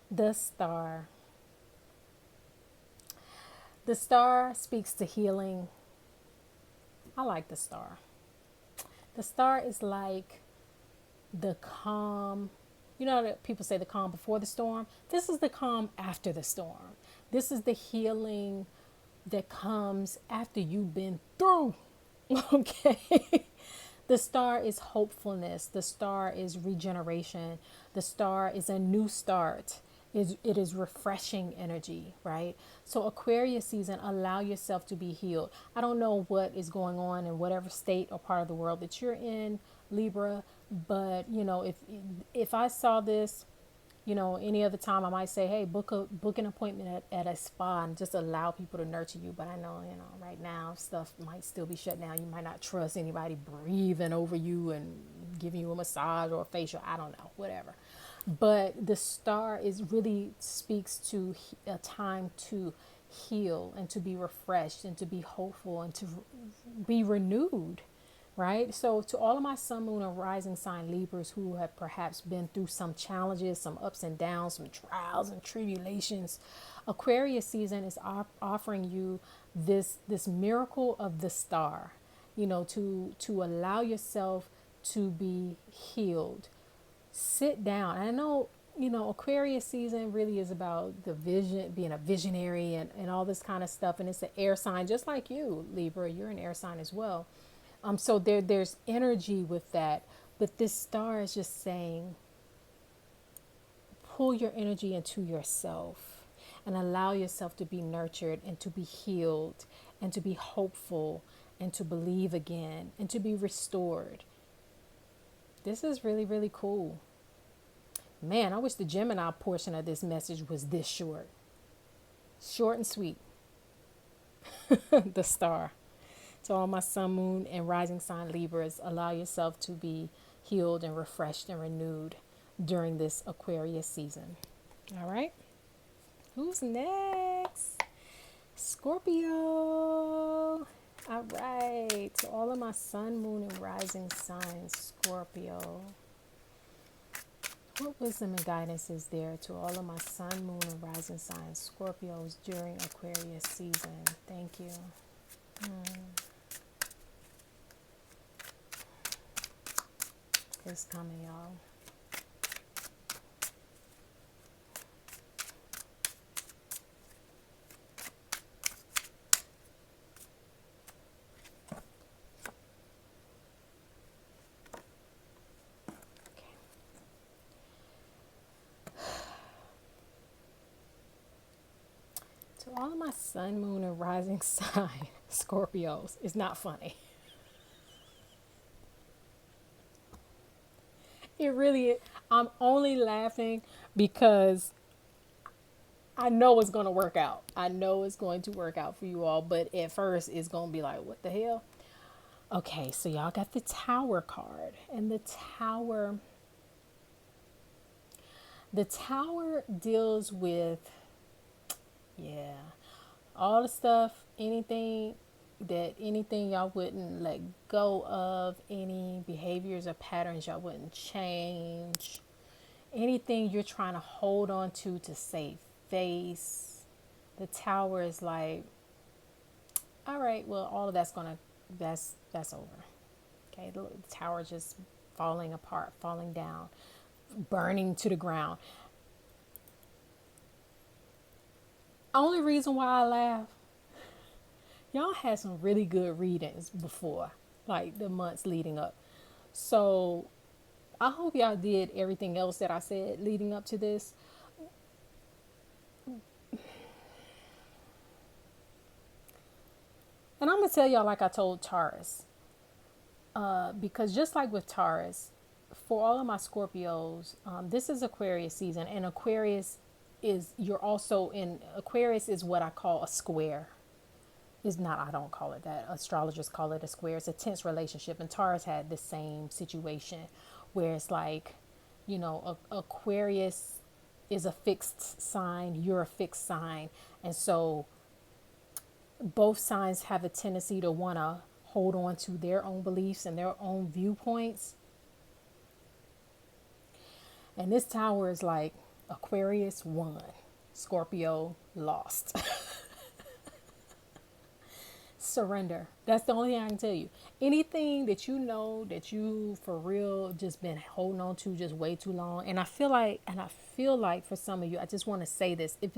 The Star. The Star speaks to healing. I like the Star. The Star is like the calm. You know that people say the calm before the storm? This is the calm after the storm. This is the healing that comes after you've been through. Okay. The Star is hopefulness. The Star is regeneration. The Star is a new start. It is refreshing energy, right? So Aquarius season, allow yourself to be healed. I don't know what is going on in whatever state or part of the world that you're in, Libra, but you know, if I saw this, you know, any other time, I might say, hey, book an appointment at a spa and just allow people to nurture you. But I know, you know, right now stuff might still be shut down. You might not trust anybody breathing over you and giving you a massage or a facial. I don't know, whatever. But the Star is really speaks to a time to heal and to be refreshed and to be hopeful and to be renewed, right? So to all of my sun, moon, and rising sign Libras who have perhaps been through some challenges, some ups and downs, some trials and tribulations, Aquarius season is offering you this miracle of the Star, you know, to allow yourself to be healed. Sit down. I know, you know, Aquarius season really is about the vision, being a visionary and all this kind of stuff. And it's an air sign, just like you, Libra. You're an air sign as well. So there's energy with that. But this Star is just saying, pull your energy into yourself and allow yourself to be nurtured and to be healed and to be hopeful and to believe again and to be restored. This is really, really cool. Man, I wish the Gemini portion of this message was this short. Short and sweet. The Star. To all my sun, moon, and rising sign Libras, allow yourself to be healed and refreshed and renewed during this Aquarius season. All right. Who's next? Scorpio. All right. To all of my sun, moon, and rising signs, Scorpio. What wisdom and guidance is there to all of my sun, moon, and rising signs, Scorpios during Aquarius season? Thank you. It's coming, y'all. To all of my sun, moon, and rising sign Scorpios, it's not funny. It really, I'm only laughing because I know it's going to work out. I know it's going to work out for you all, but at first it's going to be like, what the hell? Okay, so y'all got the Tower card, and the Tower deals with, yeah, all the stuff, anything y'all wouldn't let go of, any behaviors or patterns y'all wouldn't change, anything you're trying to hold on to save face. The Tower is like, all right, well, all of that's over. Okay, the Tower just falling apart, falling down, burning to the ground. Only reason why I laugh, y'all had some really good readings before, like the months leading up. So I hope y'all did everything else that I said leading up to this. And I'm going to tell y'all like I told Taurus. Because just like with Taurus, for all of my Scorpios, this is Aquarius season. And Aquarius is what I call a square. Is not, I don't call it that. Astrologers call it a square. It's a tense relationship. And Taurus had the same situation where it's like, Aquarius is a fixed sign, you're a fixed sign. And so both signs have a tendency to want to hold on to their own beliefs and their own viewpoints. And this Tower is like Aquarius won, Scorpio lost. Surrender. That's the only thing I can tell you. Anything that you know that you for real just been holding on to just way too long. And I feel like for some of you, I just want to say this. If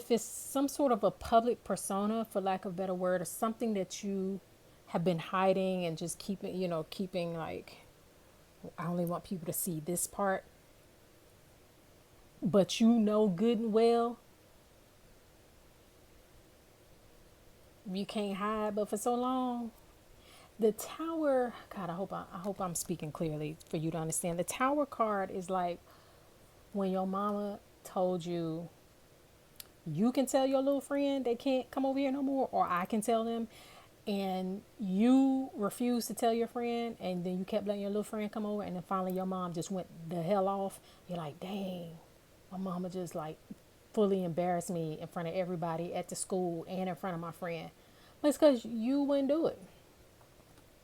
it's some sort of a public persona, for lack of a better word, or something that you have been hiding and just keeping like, I only want people to see this part, but you know good and well you can't hide, but for so long. The Tower, God, I hope I'm speaking clearly for you to understand. The Tower card is like when your mama told you, you can tell your little friend they can't come over here no more, or I can tell them, and you refused to tell your friend, and then you kept letting your little friend come over, and then finally your mom just went the hell off. You're like, dang, my mama just like fully embarrassed me in front of everybody at the school and in front of my friend. But it's because you wouldn't do it.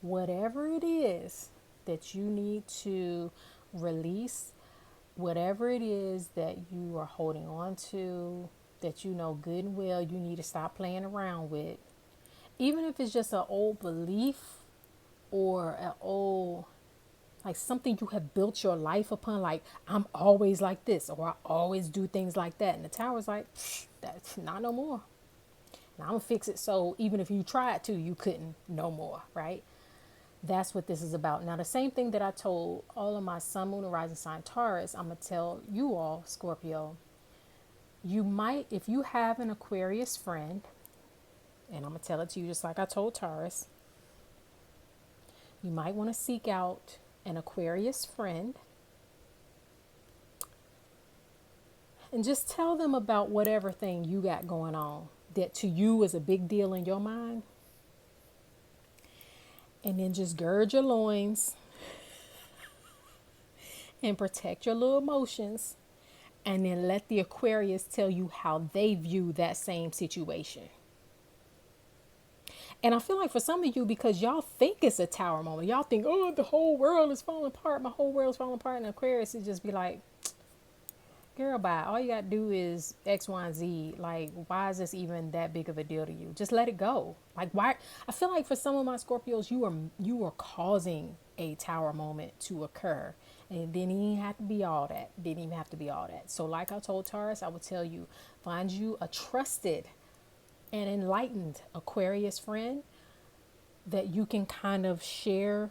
Whatever it is that you need to release, whatever it is that you are holding on to, that you know good and well you need to stop playing around with, even if it's just an old belief or an old, like something you have built your life upon, like I'm always like this or I always do things like that. And the Tower's like, that's not no more. Now I'm gonna fix it so even if you tried to, you couldn't no more, right? That's what this is about. Now, the same thing that I told all of my sun, moon, and rising sign Taurus, I'm going to tell you all, Scorpio. You might, if you have an Aquarius friend, and I'm going to tell it to you just like I told Taurus, you might want to seek out an Aquarius friend and just tell them about whatever thing you got going on that to you is a big deal in your mind. And then just gird your loins and protect your little emotions. And then let the Aquarius tell you how they view that same situation. And I feel like for some of you, because y'all think it's a Tower moment, y'all think, oh, the whole world is falling apart. My whole world's falling apart. And Aquarius is just be like, girl, bye. All you got to do is X, Y, and Z. Like, why is this even that big of a deal to you? Just let it go. Like, why? I feel like for some of my Scorpios, you are causing a Tower moment to occur. And it didn't even have to be all that. Didn't even have to be all that. So like I told Taurus, I would tell you, find you a trusted and enlightened Aquarius friend that you can kind of share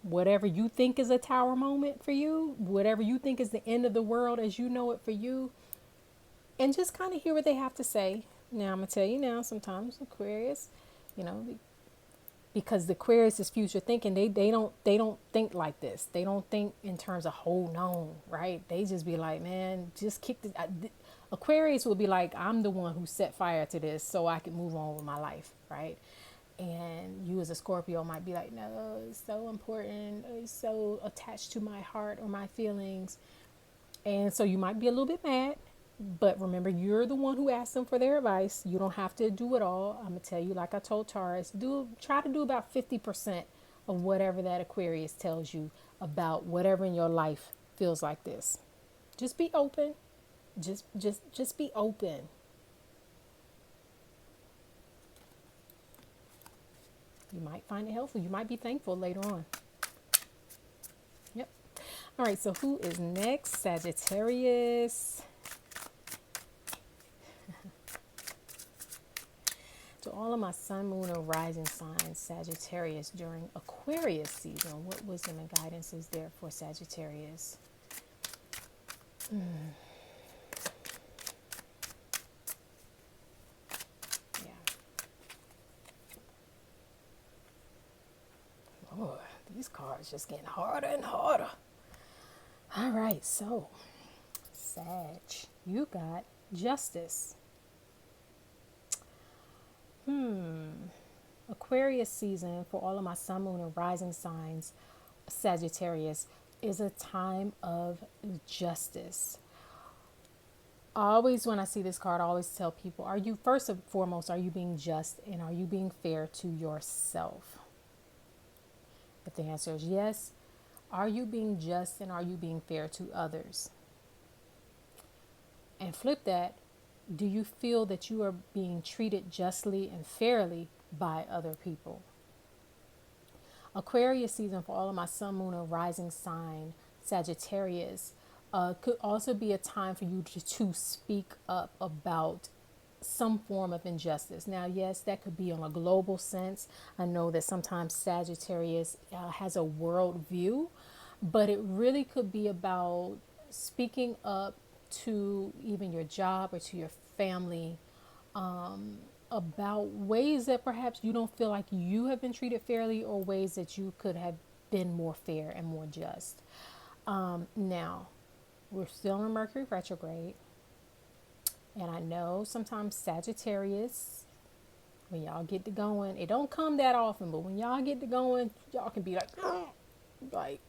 whatever you think is a Tower moment for you, whatever you think is the end of the world as you know it for you, and just kind of hear what they have to say. Now, I'm going to tell you now, sometimes Aquarius, because the Aquarius is future thinking. They don't think like this. They don't think in terms of holding on, right? They just be like, man, just kick this. Aquarius will be like, I'm the one who set fire to this so I can move on with my life, right? And you as a Scorpio might be like, no, it's so important. It's so attached to my heart or my feelings. And so you might be a little bit mad, but remember, you're the one who asked them for their advice. You don't have to do it all. I'm gonna tell you, like I told Taurus, try to do about 50% of whatever that Aquarius tells you about whatever in your life feels like this. Just be open. Just be open. You might find it helpful. You might be thankful later on. Yep. All right, so who is next? Sagittarius. To all of my sun, moon, or rising signs, Sagittarius during Aquarius season, what wisdom and guidance is there for Sagittarius? Yeah. Lord, these cards just getting harder and harder. All right, so Sag, you got Justice. Aquarius season for all of my sun, moon, and rising signs, Sagittarius, is a time of justice. Always when I see this card, I always tell people, are you, first and foremost, are you being just and are you being fair to yourself? If the answer is yes, are you being just and are you being fair to others? And flip that, do you feel that you are being treated justly and fairly by other people? Aquarius season for all of my sun, moon, and rising sign, Sagittarius, could also be a time for you to speak up about some form of injustice. Now, yes, that could be on a global sense. I know that sometimes Sagittarius has a world view, but it really could be about speaking up to even your job or to your family about ways that perhaps you don't feel like you have been treated fairly or ways that you could have been more fair and more just. Now, we're still in Mercury retrograde. And I know sometimes Sagittarius, when y'all get to going, it don't come that often, but when y'all get to going, y'all can be like,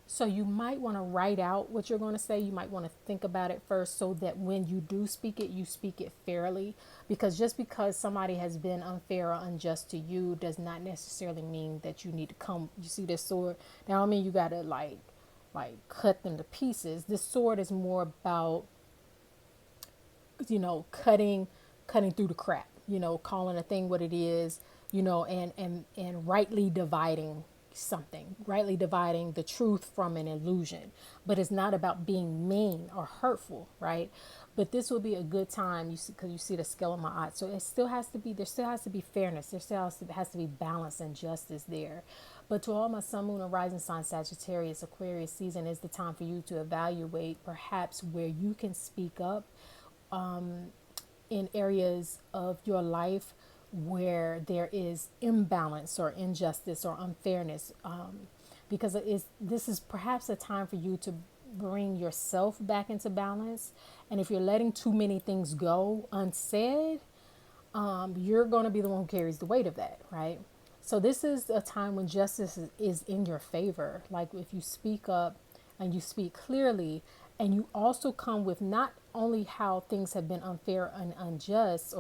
so you might want to write out what you're going to say. You might want to think about it first so that when you do speak it, you speak it fairly. Because just because somebody has been unfair or unjust to you does not necessarily mean that you need to come. You see this sword? Now, I mean, you got to like cut them to pieces. This sword is more about, cutting through the crap, calling a thing what it is, and rightly dividing something, rightly dividing the truth from an illusion. But it's not about being mean or hurtful, right? But this will be a good time, because you see the scale of my eye. So there still has to be fairness. There still has to be balance and justice there. But to all my sun, moon, and rising sign, Sagittarius, Aquarius season is the time for you to evaluate perhaps where you can speak up in areas of your life where there is imbalance or injustice or unfairness, because this is perhaps a time for you to bring yourself back into balance. And if you're letting too many things go unsaid, you're going to be the one who carries the weight of that, right? So this is a time when justice is in your favor. Like if you speak up and you speak clearly, and you also come with not only how things have been unfair and unjust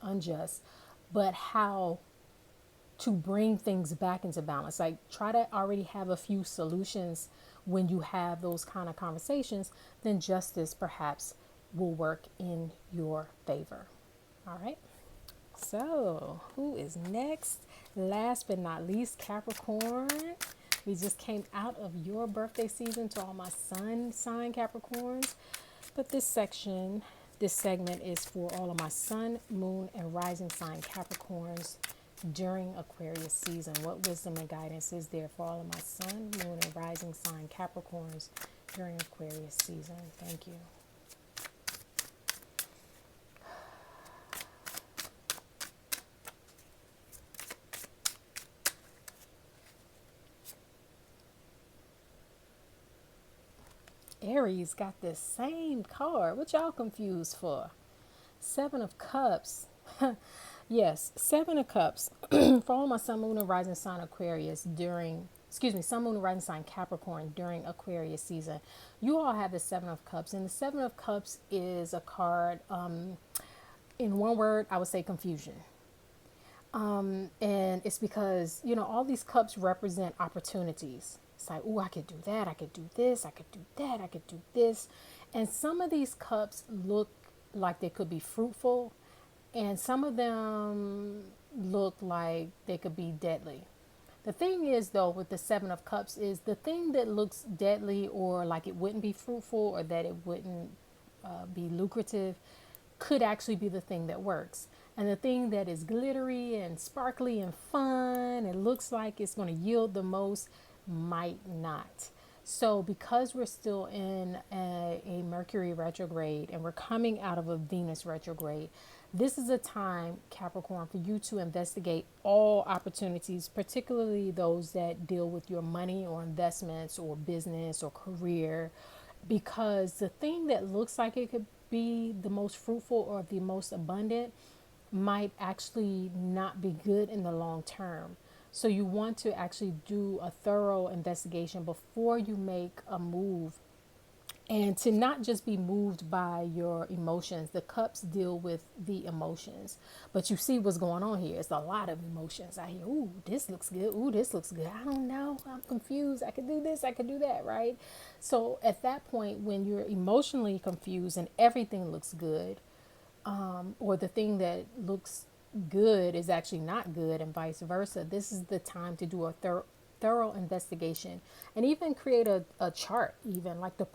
unjust, but how to bring things back into balance. Like try to already have a few solutions when you have those kind of conversations, then justice perhaps will work in your favor. All right. So who is next? Last but not least, Capricorn. We just came out of your birthday season to all my sun sign Capricorns. But this segment is for all of my sun, moon, and rising sign Capricorns during Aquarius season. What wisdom and guidance is there for all of my sun, moon, and rising sign Capricorns during Aquarius season? Thank you. Aries got this same card. What y'all confused for? Seven of Cups. Yes, Seven of Cups. For all my Sun, Moon, and Rising sign Aquarius during, excuse me, Sun, Moon, and Rising sign Capricorn during Aquarius season, you all have the Seven of Cups. And the Seven of Cups is a card, in one word, I would say confusion. And it's because, all these cups represent opportunities. It's like, oh, I could do that. I could do this. I could do that. I could do this. And some of these cups look like they could be fruitful, and some of them look like they could be deadly. The thing is, though, with the Seven of Cups is the thing that looks deadly or like it wouldn't be fruitful or that it wouldn't be lucrative could actually be the thing that works. And the thing that is glittery and sparkly and fun and looks like it's going to yield the most might not. So because we're still in a Mercury retrograde and we're coming out of a Venus retrograde, this is a time, Capricorn, for you to investigate all opportunities, particularly those that deal with your money or investments or business or career, because the thing that looks like it could be the most fruitful or the most abundant might actually not be good in the long term. So you want to actually do a thorough investigation before you make a move, and to not just be moved by your emotions. The cups deal with the emotions, but you see what's going on here. It's a lot of emotions. I hear, ooh, this looks good. Ooh, this looks good. I don't know. I'm confused. I could do this. I could do that. Right. So at that point, when you're emotionally confused and everything looks good, or the thing that looks good is actually not good, and vice versa, this is the time to do a thorough investigation and even create a chart, even like the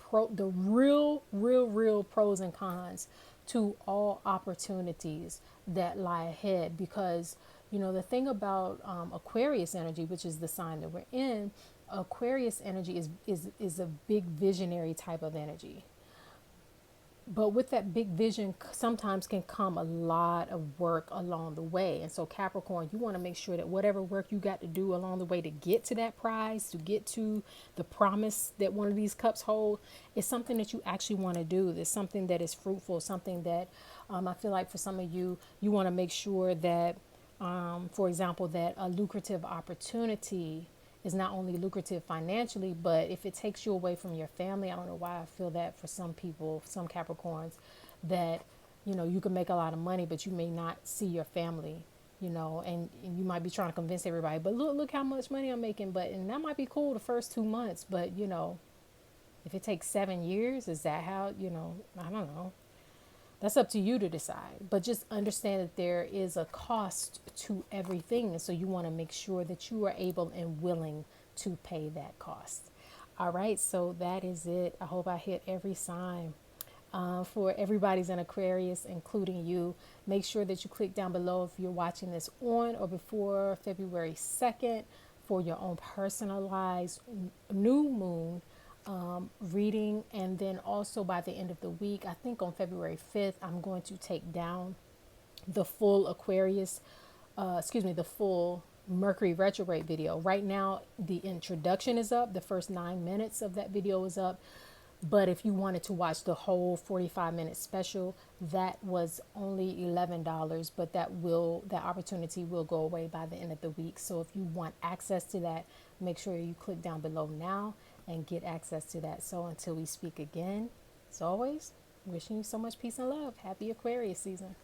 real pros and cons to all opportunities that lie ahead. Because the thing about Aquarius energy, which is the sign that we're in, Aquarius energy is a big visionary type of energy. But with that big vision, sometimes can come a lot of work along the way. And so Capricorn, you want to make sure that whatever work you got to do along the way to get to that prize, to get to the promise that one of these cups hold, is something that you actually want to do. There's something that is fruitful, something that I feel like for some of you, you want to make sure that, for example, that a lucrative opportunity is not only lucrative financially, but if it takes you away from your family, I don't know why I feel that for some people, some Capricorns, that, you can make a lot of money, but you may not see your family, and you might be trying to convince everybody, but look how much money I'm making. And that might be cool the first 2 months, but if it takes 7 years, is that how, I don't know. That's up to you to decide. But just understand that there is a cost to everything. And so you want to make sure that you are able and willing to pay that cost. All right. So that is it. I hope I hit every sign. For everybody's in Aquarius, including you, make sure that you click down below if you're watching this on or before February 2nd for your own personalized new moon reading. And then also by the end of the week, I think on February 5th, I'm going to take down the full Aquarius, the full Mercury retrograde video. Right now, the introduction is up. The first 9 minutes of that video is up. But if you wanted to watch the whole 45-minute special, that was only $11, but that opportunity will go away by the end of the week. So if you want access to that, make sure you click down below now and get access to that. So until we speak again, as always, wishing you so much peace and love. Happy Aquarius season.